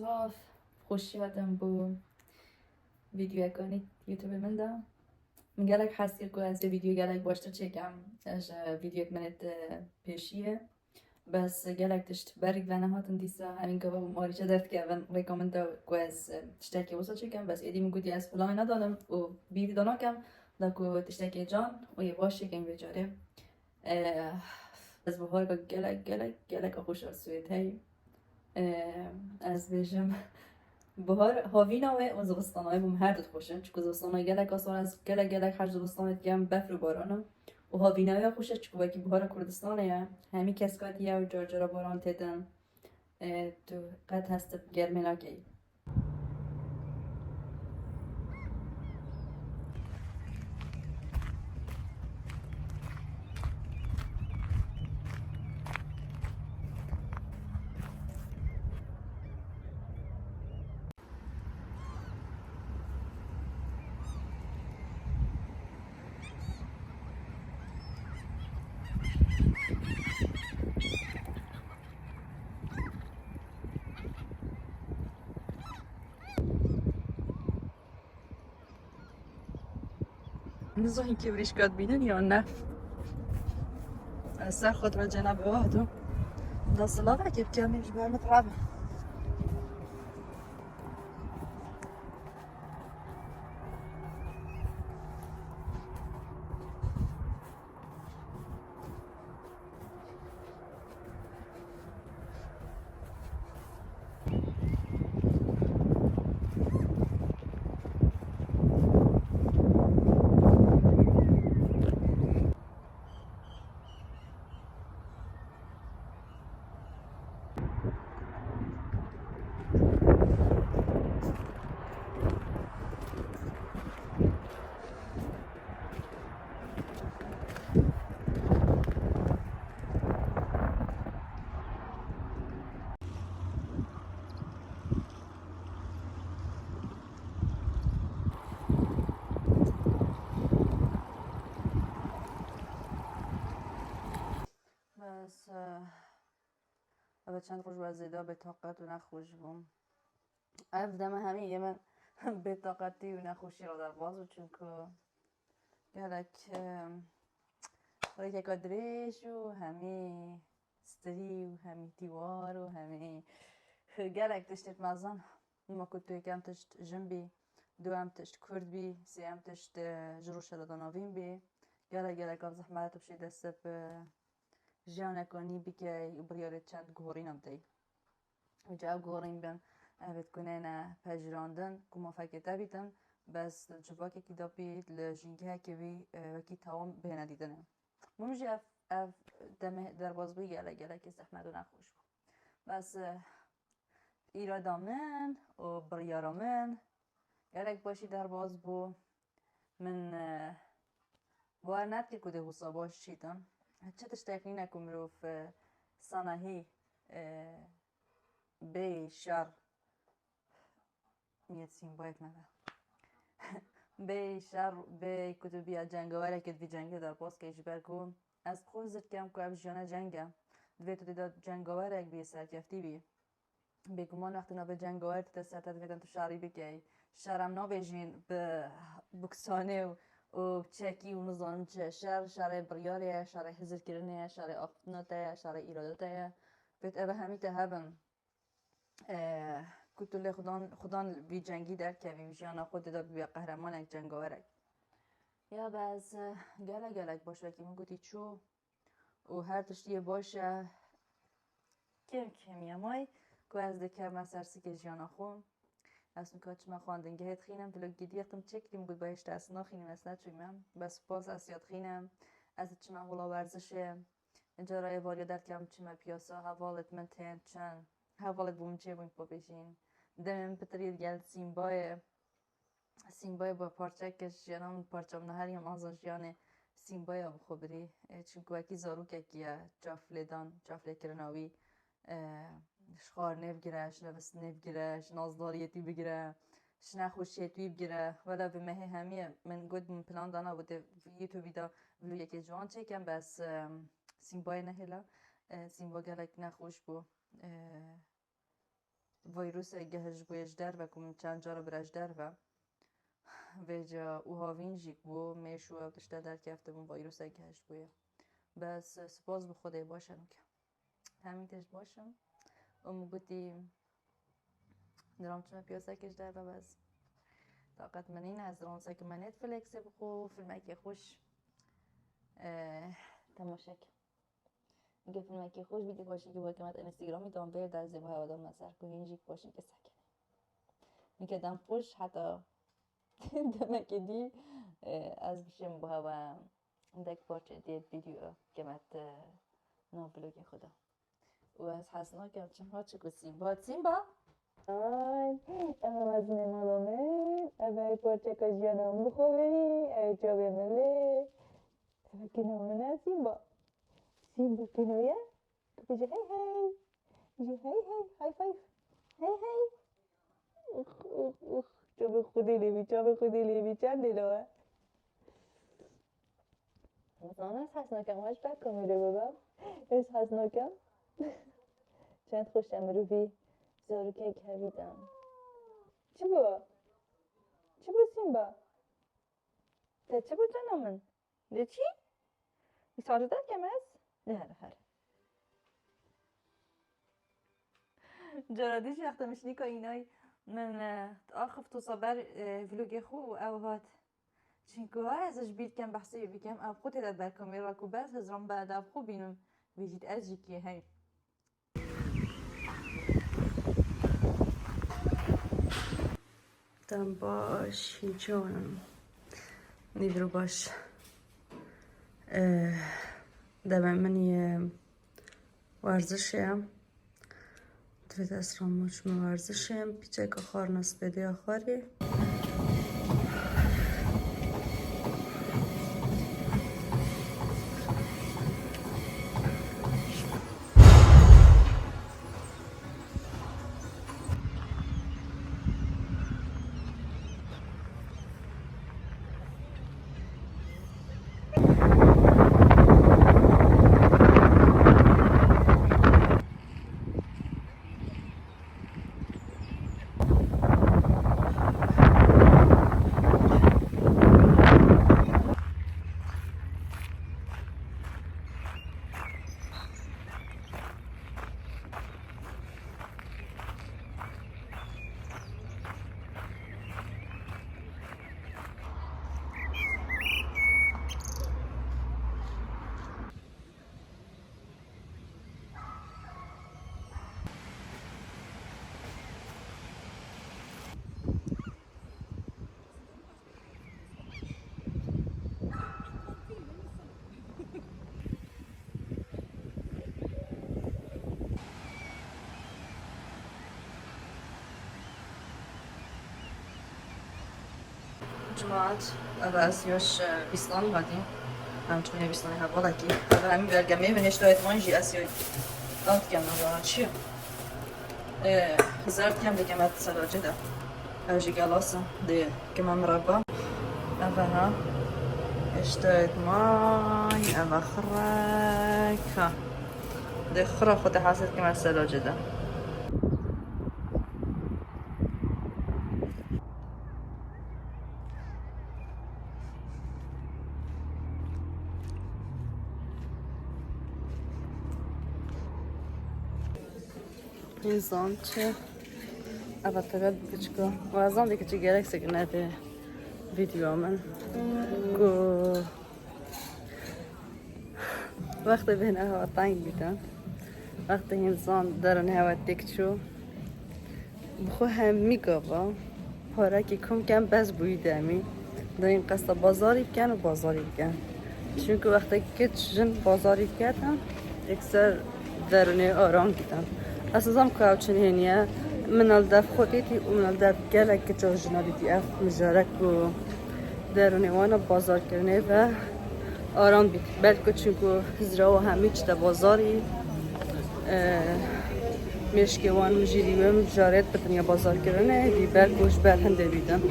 روزها خوش یادم بو ویدیو اکانی یوتیوب من دا من گلک حسیر کو از ویدیو گلک باشتر چکم از ویدیو منت پیشیه بس گلک تشت برگ و نهاتن دیسا همین که با ماریچه درد که من ریکامندا کو از تشتکی وصل چکم بس ایدی میگودی از فلان ندانم و بیدی دانا کم لکو تشتکی جان و یه باش چکم بیچاره از بحال با گلک خوش آسویت هی از بیشم بهار هاویناوه و زمستانای بوم هر دوت خوشه چون زمستانای گلک آسان از گلک هر زمستانت گم بفر و بارانه و هاویناوه خوشه چون وکی بهار کردستانه همی کسکاتیه و جارجارا باران تدن تو قد هست گرمه نکی نزاهی که بریش کات بینن یا نه سر خود را جناب واحدو دا صلاة كيف كامل جبال مترابة بس أبد چند روز وزیدا به طاقت و نخوش بوم افدم همین یه من به طاقتی و نخوشی را در بازو چون که گلک که کدریش و همی ستری و همی دیوار و همی گلک تشتت مزن ما كنت یکم تشت جنبی دو هم تشت کرد بی سی هم تشت جروش داناوین بی گلک از زحمت بشی دست به جانکانی بی که بریاره چند گورین هم دی و جاب گورین بین بتکنن پجراندن که موفقیت بیتن بس جواکی که دابید لجنگه که بی وکی تمام بین دیدنه ممجی اف دمه در باز بی گله که زحمت و نخوش بود بس ایرادامن و بریارامن گلک باشی در باز بو من باور ندی کده حسا باش چیدن چه تشتاقی نکم رو في صناهی بی شر میاد سیم باید نده بی شر بی کتبی جنگاوره که دی جنگه در باز که اجبر کن از خوزت کم که افش جانه جنگه دوی تو دیداد جنگاوره اگه بی سرکفتی بی بگمان وقتی نبه جنگاوره تا سرطت ویدن تو شهری بکی شهرم نبیجین به بکسانه و چکی و نظام چه شهر بریاره شهر حزر کرنه شهر آفتناته شهر ایراداته بیت اوه همی تهبن کتوله خدان بی جنگی در که بی جانا خود دا بی قهرمان اک جنگاورک یا باز گلک باشه که من گوتی چو و هر تشتیه باشه کمی همای که از دکر مسرسی که جانا خون از میکات چما خواندنگه هت خینم دلو گیدی اختم چکریم بود بایش دست ناخینم از نچویمم بس باز از یاد خینم از چما هلا ورزشه جارای واریا در کم چما پیاسا حوالت من تین چند حوالت بوم چه بوم پا بشین دمم پترید گل سیمبای با پارچه کش جنام پارچم نهاریم آزان جیانه سیمبای هم خبری چون که وکی زارو که کیا جافله کرناوی شخار نفگرش نفس نفگرش نازداریتی بگیره شنا خوشیتی بگیره ولی به مه همیه من گود من پلان دانا بوده یوتیوبی دا ولو یکی جوان چکم بس سیمبای نهلا سیمبا گلک نخوش بو ویروس گهش بویش در و کم چند جا رو برش در و جا او هاوین جیک بو میشو او تشتا در کفته بون ویروس گهش بویه بس سپاس به خدای باشم که همین تشت باشم امو گوتی درام چون پیاسه کش در و بس طاقت منین از رانسه که من نتفلکس بخو فیلمکی خوش تماشا کن میگه فیلمکی خوش بیدی باشی که باید که من اینستاگرامی دام بیر در زیبا هوادار مصر کنی اینجیک باشی که سکنه میگه دم خوش حتی دمکی دی از بشیم با هوا دک پارچه دید ویدیو که مت نابلوگ خدا و از حسنا که چون ها چه کسیم با سیمبا آی اما از نمالامه اوه پارچه که جانم بخوری اوه جا بمله اوه که نامنه سیمبا سیمبا کنویه که بجه هی هی بجه هی هی های فایف هی هی اخ جا به خودی لیبی چند دلوه مثلا از حسناکم هاش بک کامیره بابا از حسناکم چند خوشم رو بی زارو که کویدم چی با؟ سیمبا؟ ده چی با جانمون؟ ده چی؟ ساعت در کم هست؟ ده هره جرادیش وقتا مشنی که اینای من آخف تو صبر ویلوگ خو او هات چینکو ها ازش بید کم بحثی بکم او خود در بر کامیرا کو بس هزران بعد او خو بینم ویجید از جیکی هی دم باش هیچانم نیدرو باش دم منی ورزشیم دوید اسرام مجموع ورزشیم پیچه که خار نسبیده آخاری جماعت او اسیاش بیستان بادیم همچنین بیستانی ها بالکی او همین برگمه و نشتایت مانجی اسیای آت کم نظاران چیه زرد کم دیگه مت سلاجه ده او جی گلاسه ده کم مربا او ها اشتایت مای او خرک ها ده خرا خود حاسد کم سلاجه ده Instant avatagad bichko wazan de kichi gerek sekne be video man go وقت بین هوا تنگ بیدن وقت انسان درن هوا تکچو بخو هم میگابا پاره که کم بس بویده می در این قصد بازاری بکن و بازاری بکن چون که وقتی که جن بازاری بکن اکثر درونه آرام بیدن اساسا که چنینیه من الدف خودیتی و من الدف گله که چه جنابیتی اف مجارک و درونه وانا بازار کرنه و آرام بید بلکه چونکه زرا و همه چی تا بازاری مشکی وان مجیری و مجارت بتنیا بازار کرنه دی بلکهش بر هنده بیدم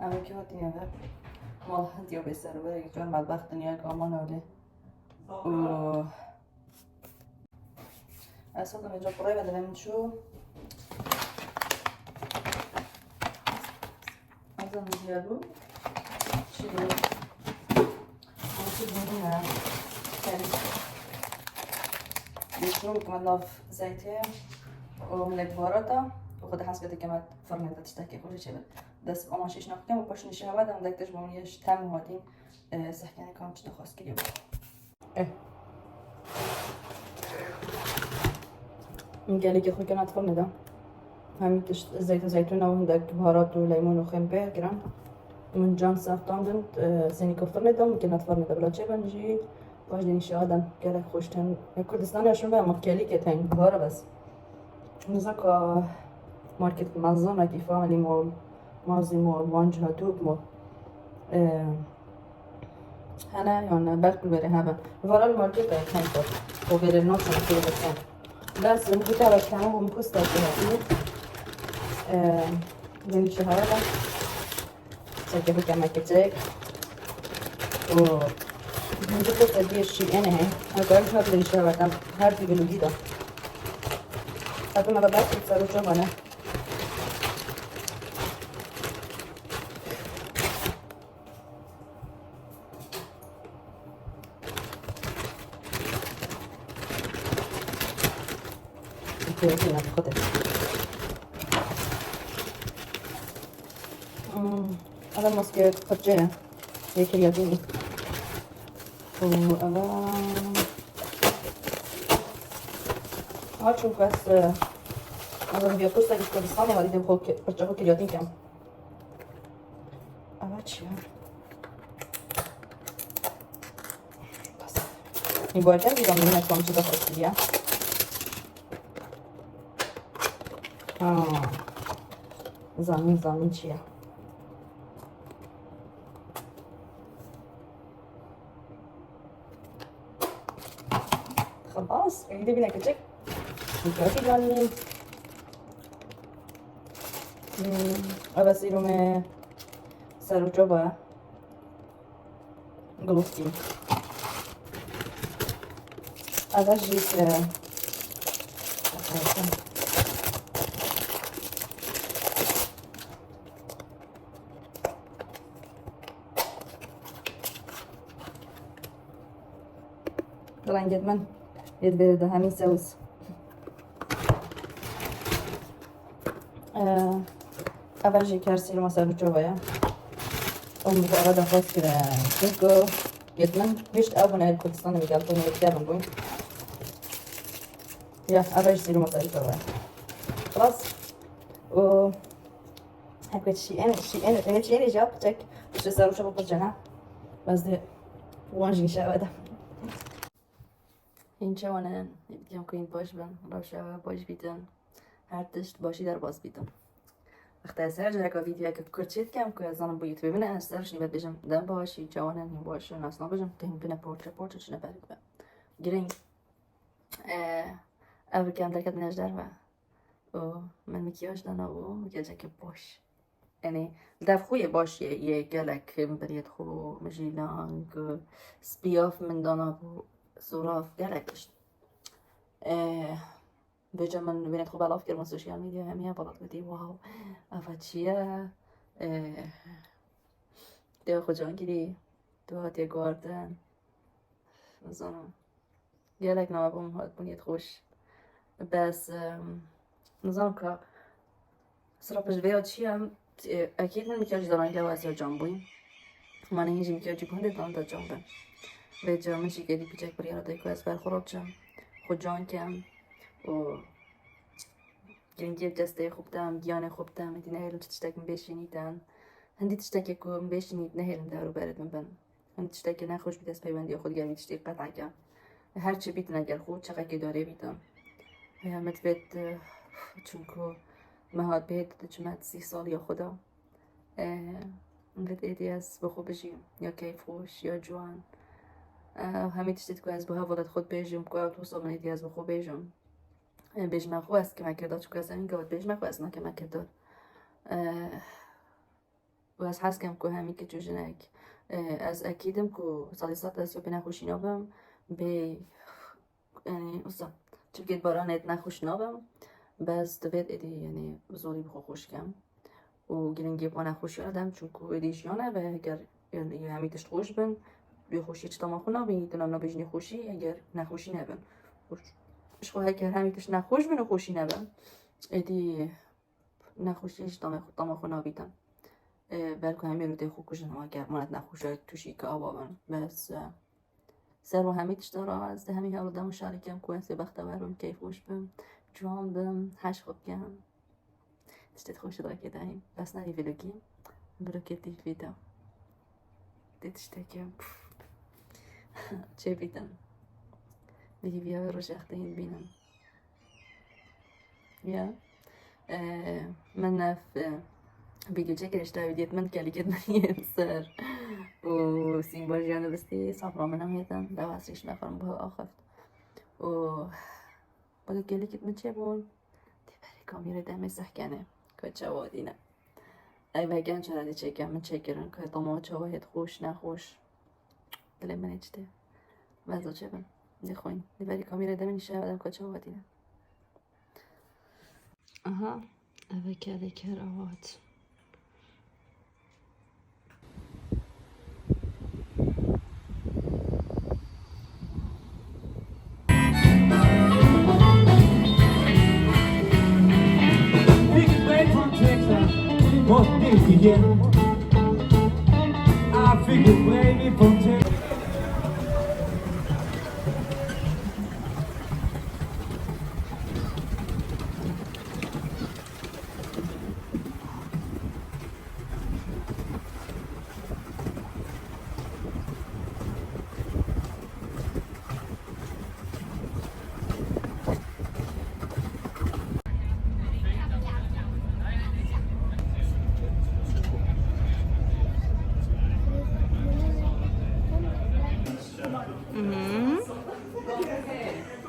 اما که هاتی نوه مال هنتی یا بسر و بره جان مدبخت دنیا که آمان اوله اصلا دم اینجا قرای بدلم شو ازم زیادو چی دو چی دونه کلی بشنو كمان نضاف زيتين ومن البهاراتا وخد حسب كمان فرمة تشتكي كل شيء بس أما شيش نقطة وباش نشيها بعد عندك تجمع منيش تام هادين سحكاني كمان تشتغل خاص كليو إيه قال لك أخوي كانت فرمة ده هم تشت زيت زيتون وعندك بهارات وليمون وخنبه كرام من جان سافتاندن سيني كفرمة ده ممكن أتفرمة ده بلا شيء بنجي باش دنيش آدم قالك خوشتن كردستان عشان بقى مكالي كتاين بهارة بس نزاكا ماركت منظمة كيف عملي مول مازي مول وانجها توب مول هنا يعني باكل بري هذا فرا الماركت كان توب وغير النوت أنا كده بكان بس المكتبة كانوا هم كوستا كده زين الشهادة سجل بك ماكتك و من كوستا دي الشيء أنا هاي أقول لك هذا الشهادة هذا بالجديدة هذا ما بدأت تصير شغلة كده خطر هذا الماسك خرجنا هيك الياباني وأنا هشوف بس أنا بيقص لك كردستان ولا بدي برجعه كرياتين كم أبغى بس يبغى كم يبغى مني أكون كذا خلاص كذا زمین چیه خلاص عندي بينا كتشك مكافي جاني أبصيرهم سر و جوبا گلوفتی أبجيك رنگت من يد برده همین سوس اول شکر سیرما سر جوبایا اون میگه آدم خواست که چونکه يد من بیشت اول کردستان میگه تو میگم بوین یا اول سیرما سر جوبایا خلاص و هكذا شيء جاب تك مش صار شباب الجنة بس ده وانجي شاوده اینجا وانا میگم که این باش بن روشا باش بیتن هر تشت باشی در باز بیتم وقتی از هر جا که ویدیو که کرچید کم که از آن باید ببینه از سرش نباید بجم دم باشی جوانن این باشه ناس نبجم تهم بینه پورتر چنه برگ به گرینگ اول کم درکت نجدر و من مکیاج دانا و مکیاج که باش يعني داف خويا باش يقالك بريد خو مجيلانك سبياف من دانا صراف قالكش بجا من بينات خو بالاف كرم السوشيال ميديا هميها بلط بدي واو افاتشيا دو خو جان كدي دو هاتي گاردن نظام قالك نما بوم هات بنيت خوش بس نظام كا صراحة بجبيات شي هم أكيد من مكياج دارن جواز يا جنبوين ما نهيجي مكياجي كونده دان دا جنبن بجا مشي كدي بيجاك بريانا دايكو از برخورات جم خود جان کم و گرنگی جسته خوبتم گیانه خوبتم هدی نهیلم تشتاك من بيشينيتن هندي تشتاك كو من بيشينيت نهيلم دارو بارد من بن هندي تشتاك نخوش بيت از پیوندی خود گرمی تشتی قطع کم هر چه بیت نگر خود چقدر که داره بیتم متفت چونکو مهاد بهت جمعت 30 سال یا خدا متفت ایدی از بخو بجیم یا کیفوش یا جوان همین تشتید که از بها ولد خود بیجم که توصل من ایدی از بخو بیجم بیجم خو است که مکرداد چون که از این گواد بیجم خو است نه که مکرداد و از حس کم که همی که جوجنک از اکیدم که صلیصات از یا به نخوشی نابم به یعنی اصلا چه بگید بارانت نخوش نابم بس دوید ادی یعنی زوری بخو خوش کم و گرنگی با نخوشی آدم چون که ادیش یانه و اگر یعنی همی تشت خوش بن بی خوشی چطور ما خو نابین دونم نابیجنی خوشی اگر نخوشی نبن اش خو اگر همی تشت نخوش بن و خوشی نبن ادی نخوشیش دام خو نابیدم بلکه همی رو خو کشن ها اگر مانت نخوشه توشی که آبابن بس سر و همی تشت داره از ده همی هلو دم شارکم که انسی بختورم کیف خوش بم جوان بم هش خوب کم تشتت خوش داره که دهیم بس نری ویلوگی برو کتی فیدو تشتکم چه بیدم دیگه بیا رو شخته این بینم یا من نف فيديو تشكر اشتري فيديو من كالي جدا ينسر وسيمبول جانا بستي صبرا منهم يتم دوا عسيش نفرم بها آخفت و بقى كالي كت من شابون دي بري كاميرا دامي سحكانه كوت شوادينا اي بقى شرا دي تشكر من تشكرن كوت طماط شواهد خوش نخوش دلي من اجته مازو شبن دي خوين دي بري كاميرا دامي نشاهدم كوت شوادينا اها اوه كالي كراهات I figured maybe from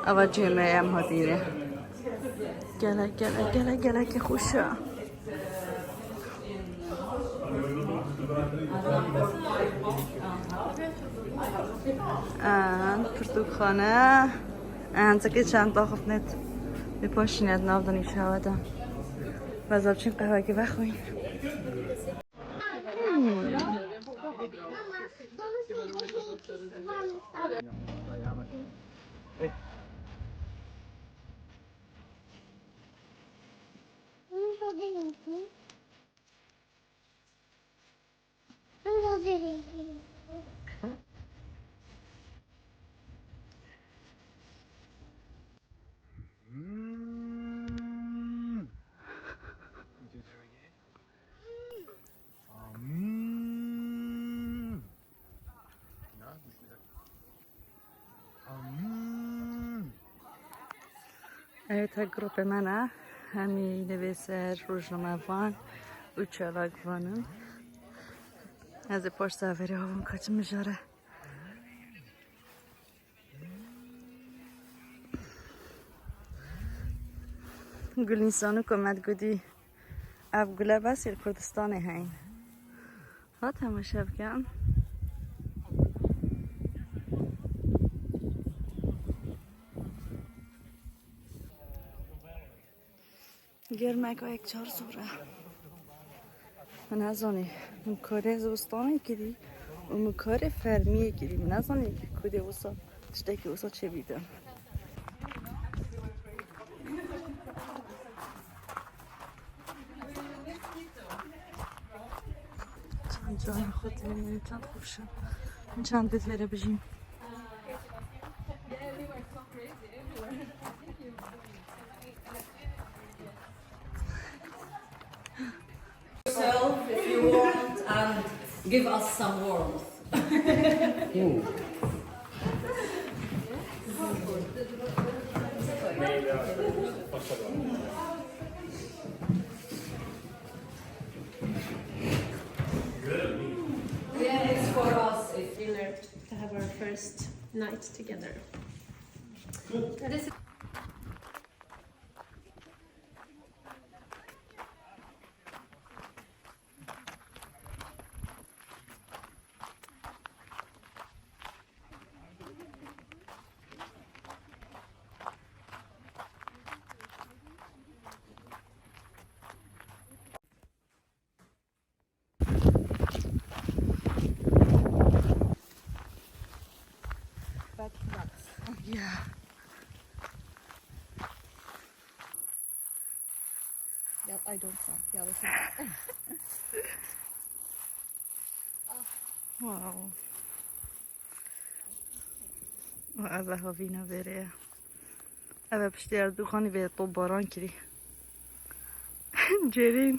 اول جمعه هم هدیره گله که خوشه پرتوخانه که چند تا خفنت بپاشینت نافدانی شواده بذار چین قهوه که بخوین تا گروپ منه همی نویسه روزنامه وان و چالاک وانم از پاش سواری هاون کچ مجاره گل نیسانو کمد گودی اف گله بس کردستان هین ها تماشا بکن گرمه که یک 4 سوره من ازانی مکاره زوستانه کدی و مکاره فرمیه کدی من ازانی کدی وسا تشتکی وسا چه بیدم چند جای خود ببینیم چند خوب شد چند بیت بره بجیم If you want and give us some warmth. Yeah, it's for us. It's dinner to have our first night together. This is Yeah. Ja, I don't know. Ja, det Wow. وهذا هو فينا بريه. أنا بشتري دخاني في طباران كري. جرين.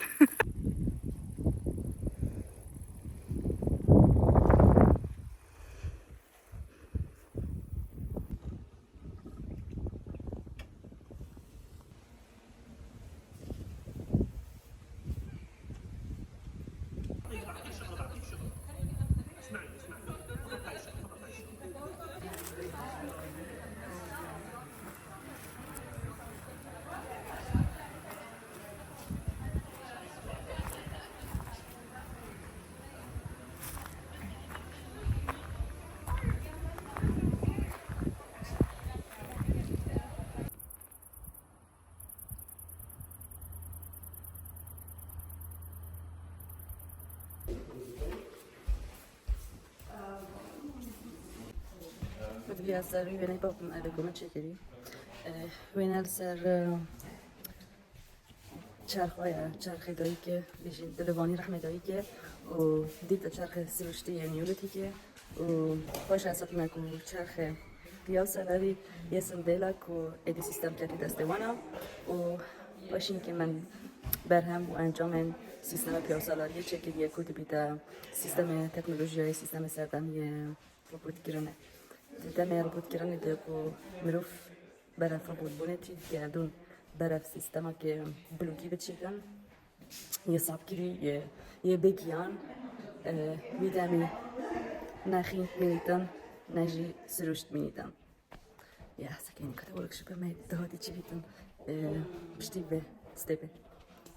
بدي أسأل وين بابا ما أدري كم تشكري. وين السر چرخ دایی که بیشتر دلوانی رحمه دایی که و دیت چرخ سرشتی نیولتی که و باش اصلا نکو چرخ قیاس داری یه سندلا کو ادی سیستم کردی دستوانا و باشین که من برهم و انجام سیستم پیاسالاری چکی یه کد بیتا سیستم تکنولوژی سیستم سردمی روبوت گرانه سیستم روبوت گرانه ده کو مروف برف روبوت بونه چی گردون برف سیستما که بلوکی بچیدن یه سابگیری یه بگیان ویدمی نخی مینیتن نجی سروشت مینیتن یا سکینی کتا ورکشوپ ما دهاتی چی بیتن بشتی به ستیپه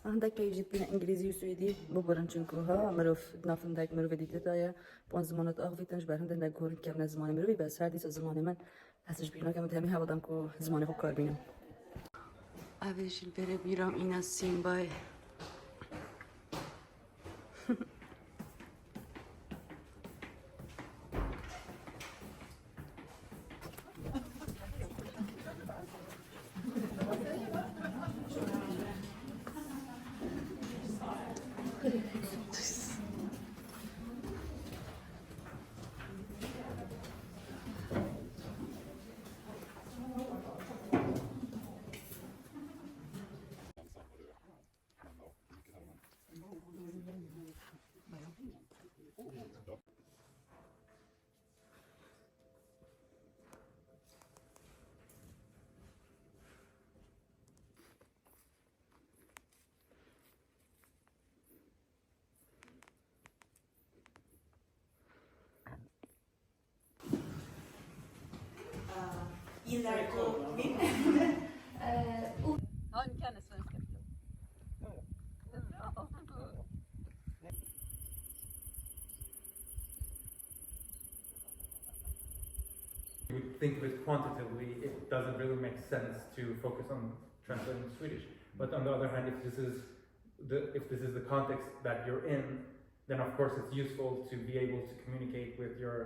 عندك بيجيب بين انجليزي وسويدي ببرن چونكو ها مروف نافن داك مروف ديته دايا بون زمانات اغفي تنج برهن داك گورن كم زمان مروفي بس هر ديس زمان من هستش بينا كم تهمي هوادم كو زمان خو کار بینم اوش البره بیرام این از سین بای You would think of it quantitatively, it doesn't really make sense to focus on translating Swedish. But on the other hand, if this is the context that you're in, then of course it's useful to be able to communicate with your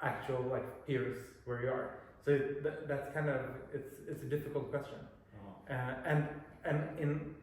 actual peers where you are. So that's kind of it's a difficult question, and in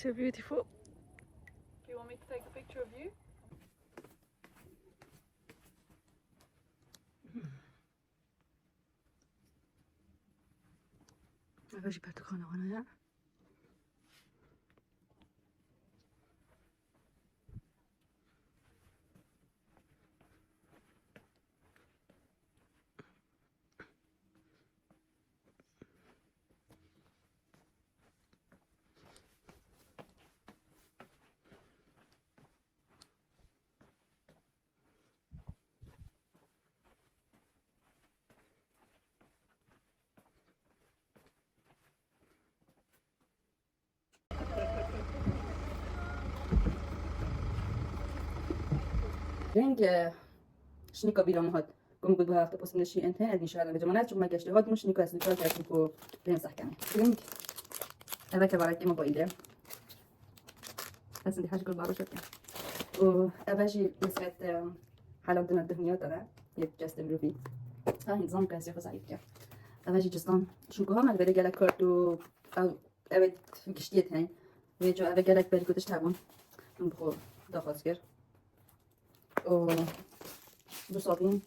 So beautiful. Do you want me to take a picture of you? باجي برتقانة هنا. رنگ شنیکا بیرام هاد گم بود هفته پس نشی انتها از نشان بجمانات چون ما گشته هاد مش نیکا از نشان کردیم کو بهم سحکمی رنگ هذا كبارك ما بقيله بس دي حاجة كل بعض شكل وأباجي مسكت حلاوة الدهنيات أنا يتجسد بروفي نظام كاسي خزعيب كا أباجي جستان شو كهام على بالي جالك كارتو أو أبد كشتيت هاي ويجو أبد جالك بالي كنتش تعبون من بخور داخل و بصابين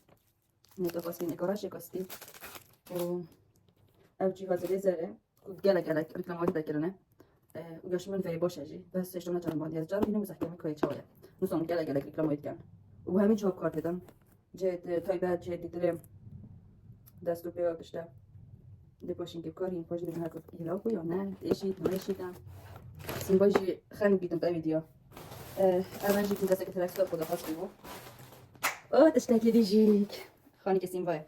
متفاصيل إكراش كاستي و أو جهاز ليزر كنت جالك ركلام واحدة كرنا وقاش من في باش أجي بس اشتغلنا جرب بعض يزجار هنا مسحكة من كويس شوية نصون جالك ركلام واحد كان وهمي جواب كارت دم جيت تايبات جيت دريم دستو بيا بشتا دي باشين كيف كارين باجي من هاكو يلاقوا يونا إيشي تماشي كان سين باجي خانو جيتم تاي فيديو أنا جيت دستك تلاقي خد خاص بيو تشتكي دي جيك خاني كسين باي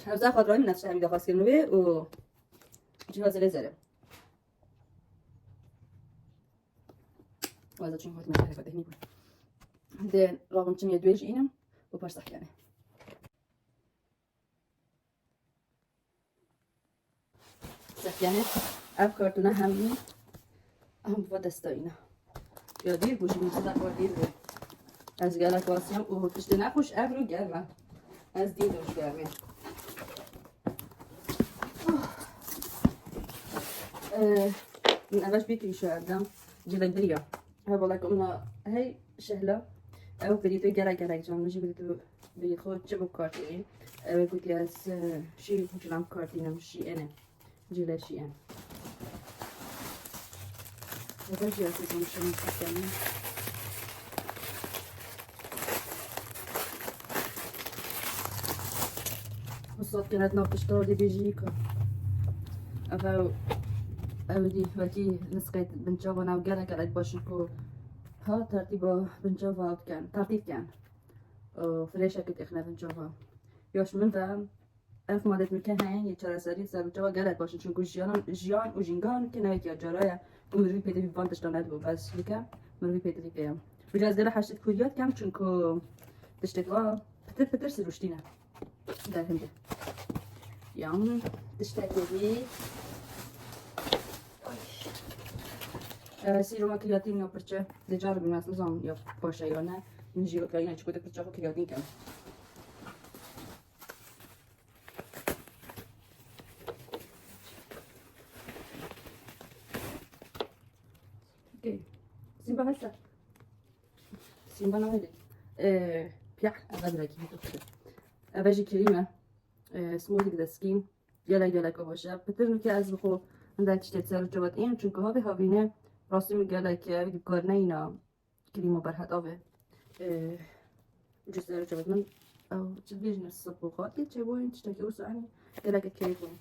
هرزا خاطر من نفسها ميدا خاص كنوي و جهاز ليزر وهذا شو هاد ما هذا هني ده رقم كم دويج إنم وبرصح يعني صح يعني أفكارتنا هم بدستاینا یا دیر بوشی میشه نکار دیر بود از گلک واسیم او تشتی نخوش ابرو گرمه از دیر دوش گرمه من اولش بیتی شو عردم جلک دریا ها بالا که هی شهلا او بریتو گلک جان میشه بریتو بری خود چه بکارتیم او گوتی از شیر جلم کارتینم شیئنه جلک شیئن هذا جاء في مشروع الثاني وصلت كانت ناقشة دي بيجيكا أو دي وكي نسقيت بنشوفها أنا وقالك على باشكو ها ترتيبه بنشوفها كان ترتيب كان فريشة كنت إخنا بنشوفها يوش من فهم ألف مادة مكان هاي يتشرى سريع سر بنشوفها قالك باش نشوفو جيان وجينغان كنا هيك يا جرايا مروی پیدا بی وانتش دانه بود بس لیکن مروی پیدا بیم وجاز دل حشت کوریات کم چون که تشتغل پتر سروشتینه در هنده یام تشتغلی سیروما کریاتین یا پرچه دجار بیم از نظام یا باشه یا نه نجیو کاری چکو پرچه خو کریاتین کم سيمبا هسه سيمبا نويلي بيح أغادر كي بتوكل أباجي كريمة سموذي كده سكين يلا كوباشا بترنو كي از بخو عندك تشتت سر جوات این چون که هاوینه راستی میگه که بگی کار نینا کریمو برهت آوه جس سر جوات من او چه بیجن الصبوخات چه بوین تشتكي وسعني يلا كيفون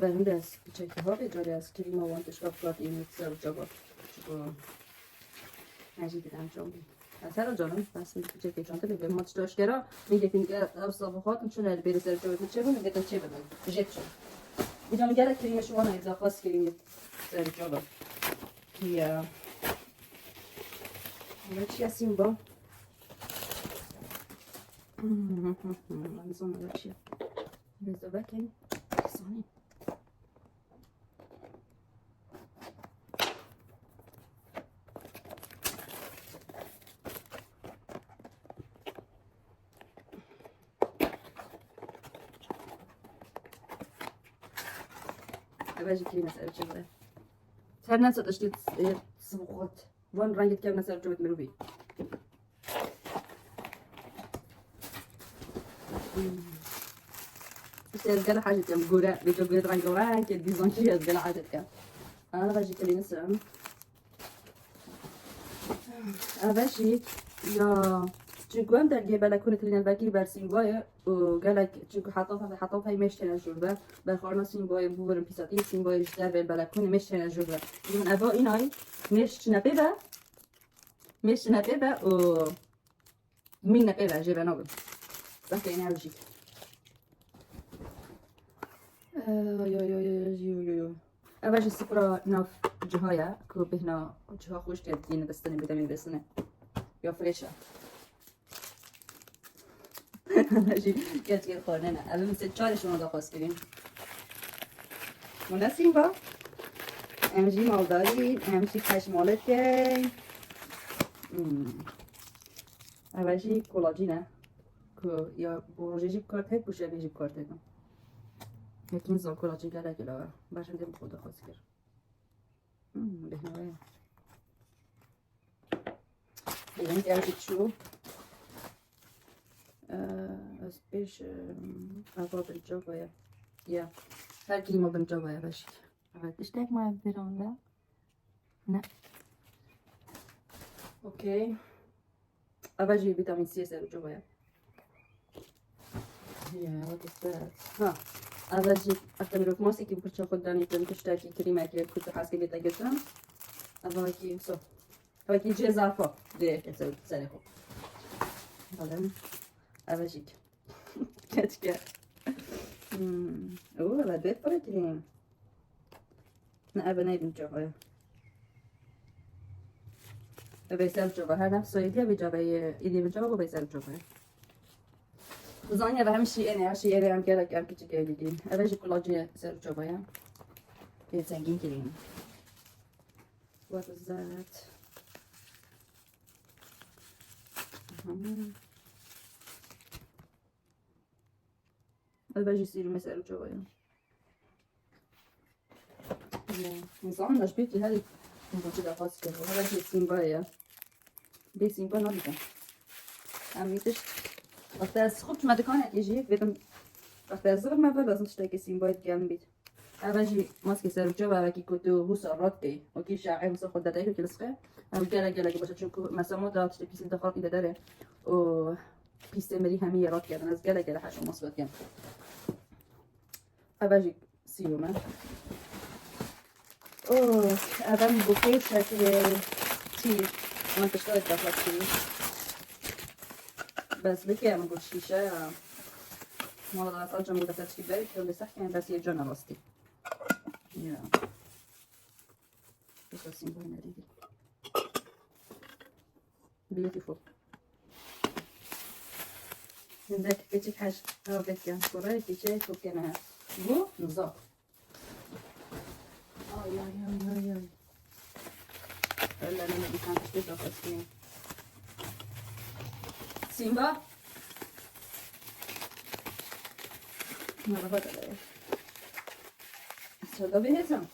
بعدين داس تشتكي هاوي جاري از كريمو وانت شكافات این سر جوات مجید انجام بید سر جانم بس میگه چه چانته بگم ماچ داشتگرا میگه که او صابخات چون ال بری سر جوت چه بود میگه تا چه بدن جت شد اینجا میگه کریم شما نه اذا خاص کریم سر جوت یا چی هستیم با منظور چی بذار بکن ثانیه باجي كريمة سأل شغلة سهر ناس تشتي صبغات وين رانجت كم ناس رجوت مروبي تزقل حاجة كم جورا بيجو جورا عن جورا كده ديزاين شيء تزقل حاجة كم أنا بجي كلي نسمع أبشي يا چونکو هم درگه بلکونه تلین البکی بر سیمبای و گلک چونکو حتی میشتن جوربه بر خارنا سیمبای بورم پیساتی سیمبای رشتر بر بلکونه میشتن جوربه من ابا اینای میشت نپیبه و مین نپیبه جیبه نبود بس این هرچی اولش سپرا ناف جهایا که بهنا جها خوش کرد دین بستنه بدمی بستنه یا فرشه ماشي كاتي خورنا انا مثل تشارش ما دخلت كريم مناسين با امجي مالداري امجي كاش مالتي اولی کولاژینه که یا بروژه جیب کارت هست بوشه بیجیب کارت هست یکین زن کولاژین کرده کلا باشم دیم خود خواست کرد بهنوه بگم که اولی چو از پیش اول برجا باید یا هر کلمه برجا باید باشید اول اشتاق ما برانده نه اوکی اول جی ویتامین سی سر برجا باید یا what is that ها اول جی اعتبر ماسی که برچه خود دانی تم تشتاقی کریمه که کت حاسه بیت گفتم اول کی سو اول کی جزافه ده که سر خوب حالا اول جی كاتكا اوه لا بيت بريتين نا ابناي بنجوبه بيسال جوبه هذا سويديا بيجوبه يدي بنجوبه بيسال جوبه زانيا بهمشي انا هالشي انا عم كلك عم كتجي كيدين ابيجي كولاجين سال جوبه يا يتسجين كريم what is that الباقي يصير مسألة جوايا نظام نشبيتي هذه ممكن كده خاص كده وهذا شيء سيمبايا دي سيمبا نابيتا عميتش وقت از خوب ما دکانه یجی بدم وقت از زغم ما لازم تشتري سيمبايا جنب بيت أباجي ماسك سر جوا وكي كنتو هو سراتي وكي شاعر مسخ خد دايو كل سخة أو جلا باش تشوفوا مثلا ما دارت تبيس الدخار إذا داره و بيس مري همية رات كده ناس جلا حاجة مصبت جنب أباجي سيومة أوه أبان بوكيه شكل تير ما تشتغل داخل تير بس بكي أنا بقول شيشة ما والله صار جنب داخل تير بري كل صح يعني بس يجونا راستي يا بس سيمبل نريد beautiful عندك كتير حاجة أو بكي كوراي كتير كوكينها بو نظام آي هلا أنا بدي كان تشتغل داخل سنين سيمبا ما رفضت عليه شو ده بيهزم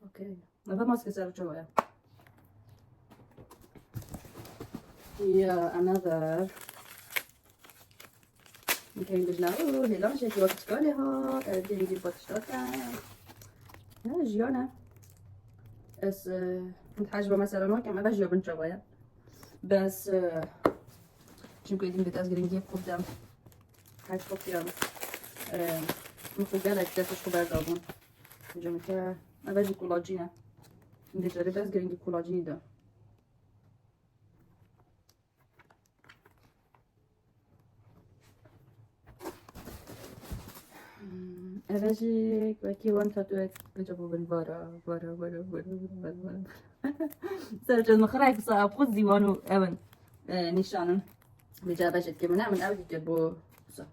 اوكي ما ماسك صار جوايا يا another يمكن بجلاو هلا شكل وقت كلها تبدي نجيب بطشتاتا يا جيانا بس كنت حاجبة مثلا ما كان ما بجيب بنجوايا بس چونکه این بیت از گرینگی خودم حاج خودم مخوجه دستش خوب بردارم جمعه که اولی کولاجینه این دیگه بس گرینگی کولاجینی ده اولی وکی وان تاتویت بجابو بن بارا سرجان مخرای بصاب خود دیوانو اون نشانم بجابه جد که من اولی که بو بصاب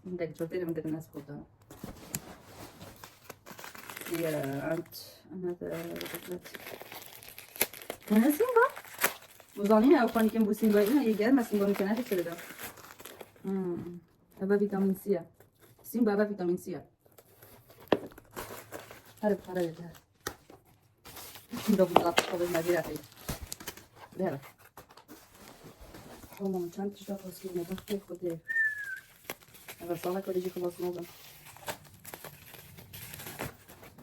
من دیگه جوتیدم من دیگه ناس خودم Yeah, and another Simba? وزانين او خاني كم بوسين باينا يجار ما سيمبا ممكن هاتي كده هذا فيتامين سي سيمبا هذا فيتامين سي هرب خرجت ده بالضبط قبل ما دي راحي ده والله من كانت تشتغل مسكينة ضغطي خدي هذا صالك ولا يجي خلاص نوضم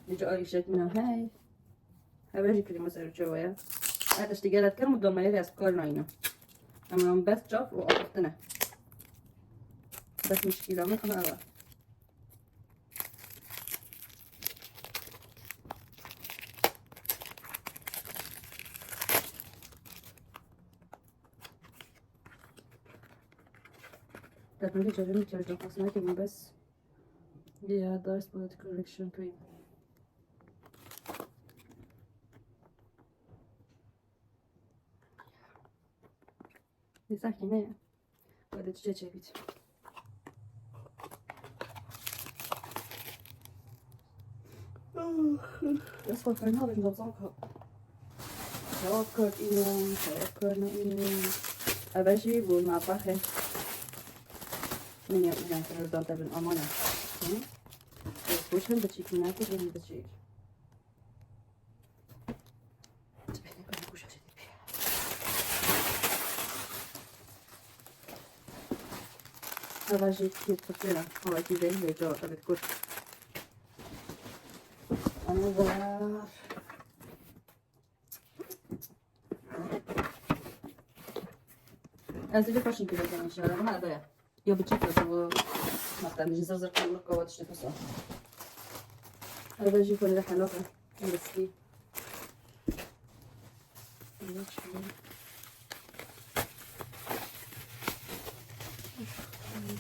يجي أي شيء منها هاي هباجي كده مثلا شوية هذا اشتغلت كم مدة ما يري أسكار ناينة أما بس شاف وقفتنا بس مشكلة ما أنا أبغى طب نرجع جربنا ترجع خلاص كمان بس دي دايس بولت كوركشن كريم دي ساكنة ولا تجي بيت بس فكرنا بنظبطها توكل إلى توكلنا إلى أبجي والمطبخ من يعني تردد بالأمانة وش هم بتشيك مناكي وين بتشيك هذا جيت كيف تفكيرا هو كذا اللي جوا بتقول أنا ضار أنت اللي فاشل كذا كمان شهر ما هذا يا بتشيك لو مثلا نجي زرزر كل لك وقت شيء بس هذا يجي كل ريحة لوحة مسكين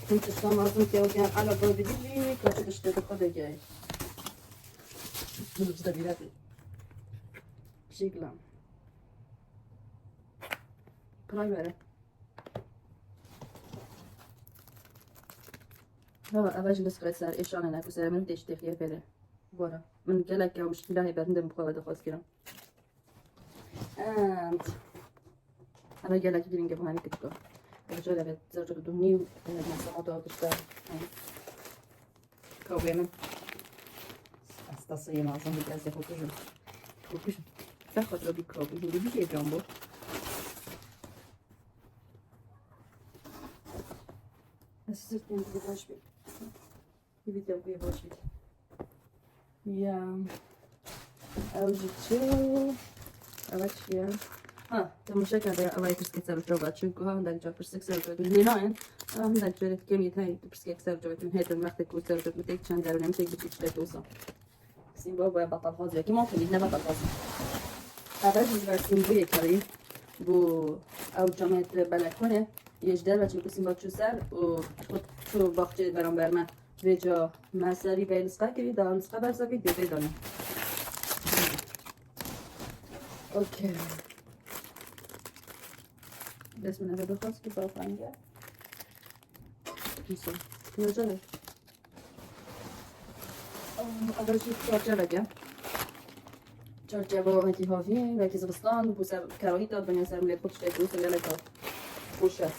كنت استمرت وكان على بودي لي كنت تشتري قد جاي من الجديراتي شكلا برايمري لا أبغى بس قصة إيش أنا ناكل سلام من تيجي تخيل فيه برا من كلا كم مشكلة هي برندم بخواد خاص كده أنت أنا جالك جرين جب هاني كتكو الرجال بيت زوجة الدهني ومع سمعته تشتغل كوبي من أستصيم أصلا بتأسف وكجن تاخد لو بكوبي اللي بيجي جنبه أسست من بيباش بي يبي بيباش بي يا أوجدتو أوجدتو تم شكل ده أوعي ترسكت سر جوات شنكو ها هندك جاب برسك سر جوات من هنا هندك جريت كمية هاي تبرسك سر جوات من هيدا المخت كل سر جوات متيك شان دارو نمتيك بتيك شتى توصل سين بابا بطل فاضي كي ممكن يدنا بطل فاضي هذا جزء سين بيه كاري بو أو جامعة بلكونه يجدر بچه بسیم با چو سر و تو باخچه برام برمه به جا مسئلی به نسخه کردی دار نسخه برزاقی دیده دانه اوکی بسم الله بخواست که با فنگه میسون کجا اولشی چارچه بگم چارچه با هتی هافی و کیزبستان بوسه کراهی داد بنیا سر ملیت خودش که بوسه لیتا خوشه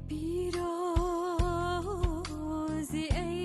پیروزی ای